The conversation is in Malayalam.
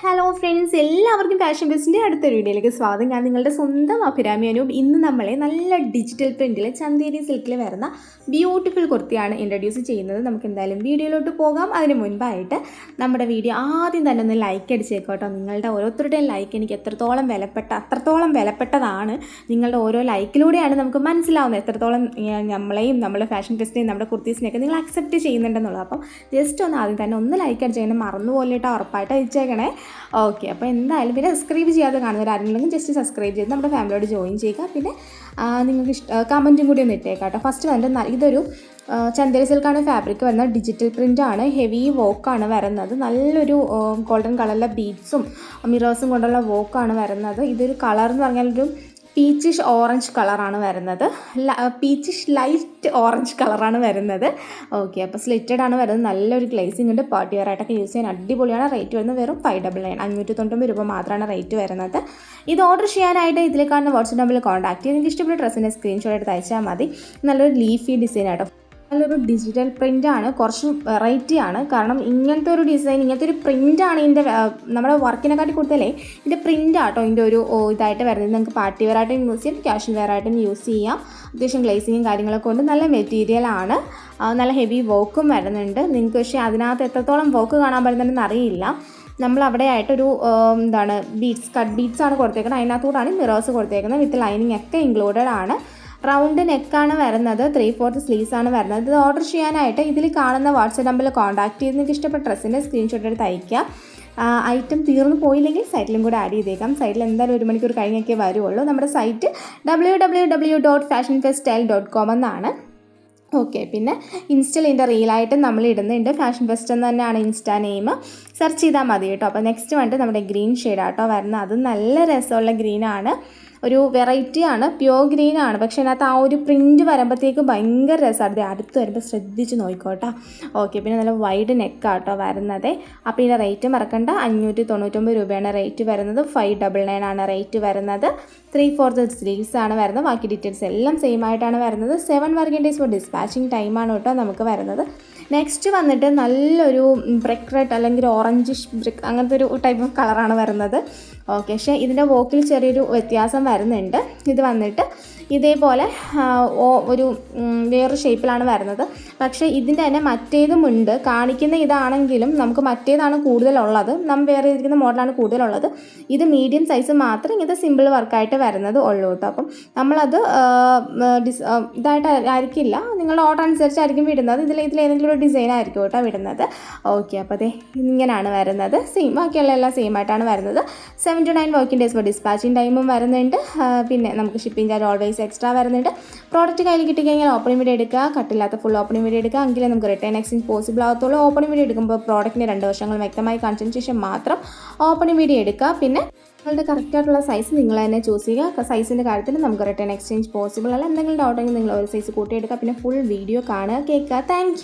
ഹലോ ഫ്രണ്ട്സ്, എല്ലാവർക്കും ഫാഷൻ ബിസിൻ്റെ അടുത്തൊരു വീഡിയോയിലേക്ക് സ്വാഗതം. ഞാൻ നിങ്ങളുടെ സ്വന്തം അഭിരാമി അനൂപ്. ഇന്ന് നമ്മളെ നല്ല ഡിജിറ്റൽ പ്രിൻറ്റിൽ ചന്തേരി സിൽക്കിൽ വരുന്ന ബ്യൂട്ടിഫുൾ കുർത്തിയാണ് ഇൻട്രൊഡ്യൂസ് ചെയ്യുന്നത്. നമുക്ക് എന്തായാലും വീഡിയോയിലോട്ട് പോകാം. അതിന് മുൻപായിട്ട് നമ്മുടെ വീഡിയോ ആദ്യം തന്നെ ഒന്ന് ലൈക്ക് അടിച്ചേക്കോട്ടോ. നിങ്ങളുടെ ഓരോരുത്തരുടെയും ലൈക്ക് എനിക്ക് അത്രത്തോളം വിലപ്പെട്ടതാണ്. നിങ്ങളുടെ ഓരോ ലൈക്കിലൂടെയാണ് നമുക്ക് മനസ്സിലാവുന്നത് എത്രത്തോളം നമ്മളെയും നമ്മുടെ ഫാഷൻ ടെസ്റ്റിനെയും നമ്മുടെ കുർത്തീസിനെയൊക്കെ നിങ്ങൾ അക്സെപ്റ്റ് ചെയ്യുന്നുണ്ടെന്നുള്ളത്. അപ്പം ജസ്റ്റ് ഒന്ന് ആദ്യം തന്നെ ഒന്ന് ലൈക്ക് അടിച്ചേക്കണം, മറന്നുപോലിട്ട് ഉറപ്പായിട്ട് അയച്ചേക്കണേ. ഓക്കെ, അപ്പോൾ എന്തായാലും പിന്നെ സബ്സ്ക്രൈബ് ചെയ്യാതെ കാണുന്നവരാരെങ്കിലും ജസ്റ്റ് സബ്സ്ക്രൈബ് ചെയ്ത് നമ്മുടെ ഫാമിലിയോട് ജോയിൻ ചെയ്യുക. പിന്നെ നിങ്ങൾക്ക് കമൻറ്റും കൂടി ഒന്ന് ഇട്ടേക്കാം കേട്ടോ. ഫസ്റ്റ് വന്നിട്ട് ഇതൊരു ചന്ദേരി സിൽക്കാണ് ഫാബ്രിക് വരുന്നത്. ഡിജിറ്റൽ പ്രിൻ്റാണ്, ഹെവി വോക്കാണ് വരുന്നത്. നല്ലൊരു ഗോൾഡൻ കളറിലെ ബീഡ്സും മിറേഴ്സും കൊണ്ടുള്ള വോക്കാണ് വരുന്നത്. ഇതൊരു കളർ എന്ന് പറഞ്ഞാൽ ഒരു പീച്ചിഷ് ഓറഞ്ച് കളറാണ് വരുന്നത്. പീച്ചിഷ് ലൈറ്റ് ഓറഞ്ച് കളറാണ് വരുന്നത്. ഓക്കെ, അപ്പോൾ സ്ലിറ്റഡ് ആണ് വരുന്നത്. നല്ലൊരു ഗ്ലേസിംഗ് ഉണ്ട്. പാർട്ടി വെയർ ആയിട്ടൊക്കെ യൂസ് ചെയ്യാൻ അടിപൊളിയാണ്. റേറ്റ് വരുന്നത് വെറും 599 590 രൂപ മാത്രമാണ് റേറ്റ് വരുന്നത്. ഇത് ഓർഡർ ചെയ്യാനായിട്ട് ഇതിൽ കാണുന്ന വാട്സ്ആപ്പ് നമ്പറിൽ കോൺടാക്ട് ചെയ്ത് നിങ്ങൾക്ക് ഇഷ്ടപ്പെട്ട ഡ്രസ്സിൻ്റെ സ്ക്രീൻഷോട്ട് എടുത്ത് അയച്ചാൽ മതി. നല്ലൊരു ലീഫി ഡിസൈൻ ആട്ടോ. നല്ലൊരു ഡിജിറ്റൽ പ്രിൻ്റാണ്, കുറച്ച് വെറൈറ്റിയാണ്. കാരണം ഇങ്ങനത്തെ ഒരു ഡിസൈൻ, ഇങ്ങനത്തെ ഒരു പ്രിൻ്റാണ് ഇതിൻ്റെ നമ്മുടെ വർക്കിനെക്കാട്ടി കൂടുതലേ ഇതിൻ്റെ പ്രിൻ്റാട്ടോ ഇതിൻ്റെ ഒരു ഇതായിട്ട് വരുന്നത്. നിങ്ങൾക്ക് പാർട്ടി വെയർ ആയിട്ടും യൂസ് ചെയ്യാം, ക്യാഷ്വൽ വെയർ ആയിട്ടും യൂസ് ചെയ്യാം. അത്യാവശ്യം ഗ്ലേസിങ്ങും കാര്യങ്ങളൊക്കെ കൊണ്ട് നല്ല മെറ്റീരിയലാണ്. നല്ല ഹെവി വർക്കും വരുന്നുണ്ട്. നിങ്ങൾക്ക് പക്ഷേ അതിനകത്ത് എത്രത്തോളം വർക്ക് കാണാൻ പറ്റുന്നുണ്ടെന്ന് അറിയില്ല. നമ്മൾ അവിടെ ആയിട്ടൊരു കട്ട് ബീഡ്സ് ആണ് കൊടുത്തേക്കുന്നത്. അതിനകത്തൂടാണ് മിറേഴ്സ് കൊടുത്തേക്കുന്നത്. വിത്ത് ലൈനിങ് ഒക്കെ ഇൻക്ലൂഡഡ് ആണ്. റൗണ്ട് നെക്കാണ് വരുന്നത്. 3/4 സ്ലീവ്സ് ആണ് വരുന്നത്. ഇത് ഓർഡർ ചെയ്യാനായിട്ട് ഇതിൽ കാണുന്ന വാട്സ്ആപ്പ് നമ്പറിൽ കോൺടാക്ട് ചെയ്ത് നിങ്ങൾക്ക് ഇഷ്ടപ്പെട്ട ഡ്രസ്സിൻ്റെ സ്ക്രീൻഷോട്ട് എടുത്ത് അയയ്ക്കുക. ഐറ്റം തീർന്നു പോയില്ലെങ്കിൽ സൈറ്റിലും കൂടെ ആഡ് ചെയ്തേക്കാം. സൈറ്റിൽ എന്തായാലും 1 മണിക്കൂർ കഴിഞ്ഞൊക്കെ വരുള്ളൂ. നമ്മുടെ സൈറ്റ് www.fashionfeststyle.com എന്നാണ്. ഓക്കെ, പിന്നെ ഇൻസ്റ്റയിൽ ഇതിൻ്റെ റീലായിട്ട് നമ്മൾ ഇടുന്നുണ്ട്. ഫാഷൻ ഫെസ്റ്റ് എന്ന് തന്നെയാണ് ഇൻസ്റ്റാ നെയിം. സെർച്ച് ചെയ്താൽ മതി കേട്ടോ. അപ്പോൾ നെക്സ്റ്റ് വന്നിട്ട് നമ്മുടെ ഗ്രീൻ ഷെയ്ഡാട്ടോ വരുന്നത്. അത് നല്ല രസമുള്ള ഗ്രീനാണ്. ഒരു വെറൈറ്റിയാണ്, പ്യോർ ഗ്രീനാണ്. പക്ഷേ അതിനകത്ത് ആ ഒരു പ്രിൻറ്റ് വരുമ്പോഴത്തേക്കും ഭയങ്കര രസമാണ്. അടുത്ത് വരുമ്പോൾ ശ്രദ്ധിച്ച് നോക്കിക്കോട്ടോ. ഓക്കെ, പിന്നെ നല്ല വൈഡ് നെക്കാട്ടോ വരുന്നത്. അപ്പോൾ ഇതിൻ്റെ റേറ്റ് മറക്കണ്ട. 599 രൂപയാണ് റേറ്റ് വരുന്നത്. 599 ആണ് റേറ്റ് വരുന്നത്. 3/4 സ്ലീവ്സ് ആണ് വരുന്നത്. ബാക്കി ഡീറ്റെയിൽസ് എല്ലാം സെയിം ആയിട്ടാണ് വരുന്നത്. 7 വർക്കിംഗ് ഡേയ്സ് ഫോർ ഡിസ്പാച്ചിങ് ടൈമാണ് കേട്ടോ നമുക്ക് വരുന്നത്. നെക്സ്റ്റ് വന്നിട്ട് നല്ലൊരു ബ്രിക്ക് റെഡ് അല്ലെങ്കിൽ ഓറഞ്ചിഷ് ബ്രിക്ക് അങ്ങനത്തെ ഒരു ടൈപ്പ് ഓഫ് കളറാണ് വരുന്നത്. ഓക്കെ, പക്ഷേ ഇതിൻ്റെ വോക്കിൽ ചെറിയൊരു വ്യത്യാസം വരുന്നുണ്ട്. ഇത് വന്നിട്ട് ഇതേപോലെ ഒരു വേറൊരു ഷേപ്പിലാണ് വരുന്നത്. പക്ഷേ ഇതിൻ്റെ തന്നെ മറ്റേതുമുണ്ട്. കാണിക്കുന്ന ഇതാണെങ്കിലും നമുക്ക് മറ്റേതാണ് കൂടുതലുള്ളത്. വേറെ ഇരിക്കുന്ന മോഡലാണ് കൂടുതലുള്ളത്. ഇത് മീഡിയം സൈസ് മാത്രം ഇങ്ങനത്തെ സിമ്പിൾ വർക്കായിട്ട് വരുന്നത് ഉള്ളൂ കേട്ടോ. അപ്പം നമ്മളത് ഇതായിട്ട് ആയിരിക്കില്ല, നിങ്ങളുടെ ഓർഡർ അനുസരിച്ചായിരിക്കും വിടുന്നത്. ഇതിലേതെങ്കിലും ഒരു ഡിസൈൻ ആയിരിക്കും കേട്ടോ വിടുന്നത്. ഓക്കെ, അപ്പോൾ അതെ ഇങ്ങനെയാണ് വരുന്നത്. സെയിം, ബാക്കിയുള്ള എല്ലാം സെയിം ആയിട്ടാണ് വരുന്നത്. 7 to 9 working days for dispatching ടൈമും വരുന്നുണ്ട്. പിന്നെ നമുക്ക് ഷിപ്പിംഗ് ചാർജ് ഓൾവേസ് എക്സ്ട്രാ വരുന്നുണ്ട്. പ്രോഡക്റ്റ് കയ്യിൽ കിട്ടിക്കഴിഞ്ഞാൽ ഓപ്പണിംഗ് വീഡിയോ എടുക്കുക. കട്ടില്ലാത്ത ഫുൾ ഓപ്പണിംഗ് വീഡിയോ എടുക്കുക. എങ്കിലേ നമുക്ക് റിട്ടേൺ എക്സ്ചേഞ്ച് പോസിബിൾ ആകത്തുള്ളൂ. ഓപ്പണിംഗ് വീഡിയോ എടുക്കുമ്പോൾ പ്രോഡക്റ്റിന് 2 വർഷങ്ങൾ വ്യക്തമായി കാണിച്ചതിന് ശേഷം മാത്രം ഓപ്പണിംഗ് വീഡിയോ എടുക്കുക. പിന്നെ നിങ്ങളുടെ കറക്റ്റായിട്ടുള്ള സൈസ് നിങ്ങൾ തന്നെ ചൂസ് ചെയ്യുക. സൈസിൻ്റെ കാര്യത്തിൽ നമുക്ക് റിട്ടേൺ എക്സ്ചേഞ്ച് പോസിബിൾ അല്ല. എന്തെങ്കിലും ഡൗട്ട് ഉണ്ടെങ്കിൽ നിങ്ങൾ ഒരു സൈസ് കൂട്ടിയെടുക്കുക. പിന്നെ ഫുൾ വീഡിയോ കാണുക, കേൾക്കുക. താങ്ക്